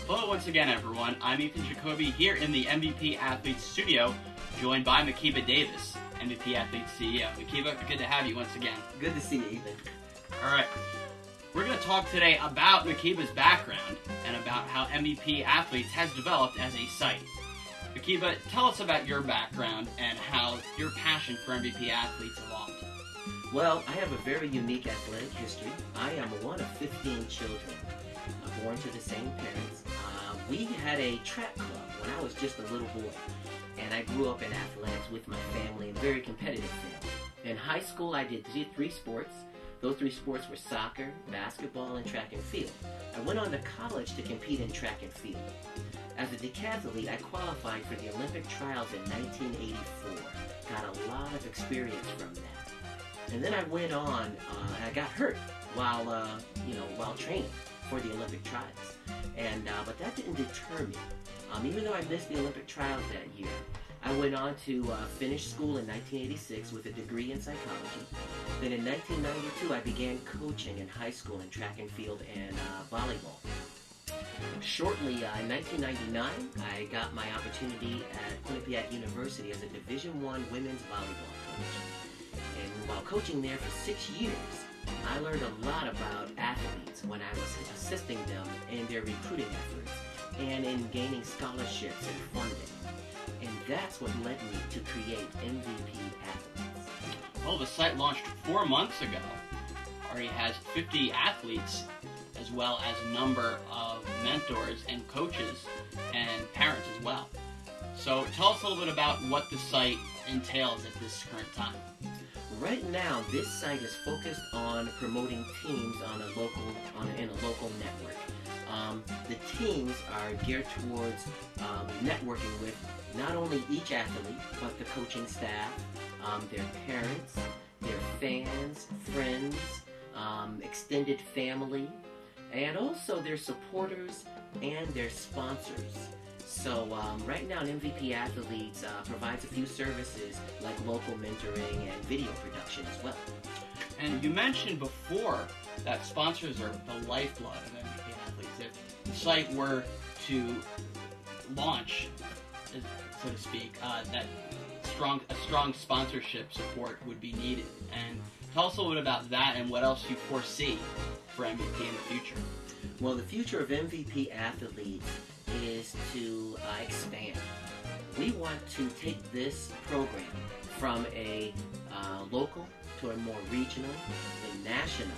Hello once again, everyone. I'm Ethan Jacoby here in the MVP Athletes studio, joined by Makiba Davis, MVP Athletes CEO. Makiba, good to have you once again. Good to see you, Ethan. All right. We're going to talk today about Makiba's background and about how MVP Athletes has developed as a site. Makiba, tell us about your background and how your passion for MVP Athletes evolved. Well, I have a very unique athletic history. I am one of 15 children, born to the same parents. We had a track club when I was just a little boy, and I grew up in athletics with my family, and very competitive family. In high school, I did three sports. Those three sports were soccer, basketball, and track and field. I went on to college to compete in track and field. As a decathlete, I qualified for the Olympic trials in 1984. Got a lot of experience from that. And then I went on, I got hurt while training for the Olympic trials. But that didn't deter me. Even though I missed the Olympic trials that year, I went on to finish school in 1986 with a degree in psychology. Then in 1992, I began coaching in high school in track and field and volleyball. Shortly, in 1999, I got my opportunity at Quinnipiac University as a Division I women's volleyball coach. And while coaching there for 6 years, I learned a lot about athletes when I was assisting them in their recruiting efforts and in gaining scholarships and funding. And that's what led me to create MVP Athletes. Well, the site launched 4 months ago. Already has 50 athletes, as well as a number of mentors and coaches and parents as well. So tell us a little bit about what the site entails at this current time. Right now, this site is focused on promoting teams in a local network. The teams are geared towards networking with not only each athlete, but the coaching staff, their parents, their fans, friends, extended family, and also their supporters and their sponsors. So right now, MVP Athletes provides a few services like local mentoring and video production as well. And you mentioned before that sponsors are the lifeblood of MVP Athletes. If the site were to launch, so to speak, that a strong sponsorship support would be needed. And tell us a little bit about that and what else you foresee for MVP in the future. Well, the future of MVP Athletes is to expand. We want to take this program from a local to a more regional, and national,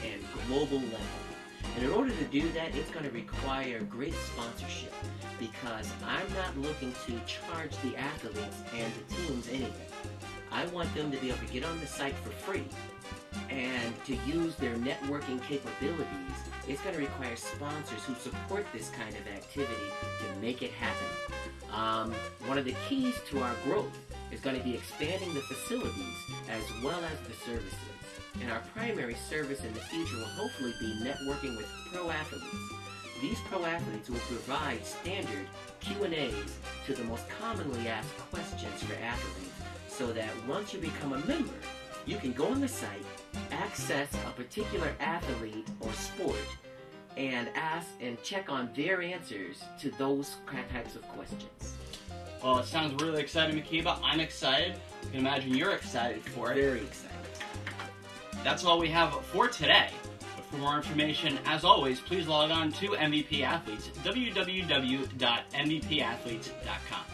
and global level. And in order to do that, it's going to require great sponsorship, because I'm not looking to charge the athletes and the teams anything. I want them to be able to get on the site for free and to use their networking capabilities. It's going to require sponsors who support this kind of activity to make it happen. One of the keys to our growth is going to be expanding the facilities as well as the services. And our primary service in the future will hopefully be networking with pro athletes. These pro athletes will provide standard Q&As to the most commonly asked questions for athletes, so that once you become a member, you can go on the site, access a particular athlete or sport, and ask and check on their answers to those types of questions. Well, it sounds really exciting, Makiba. I'm excited. I can imagine you're excited for it. Very excited. That's all we have for today. But for more information, as always, please log on to MVP Athletes, www.mvpathletes.com.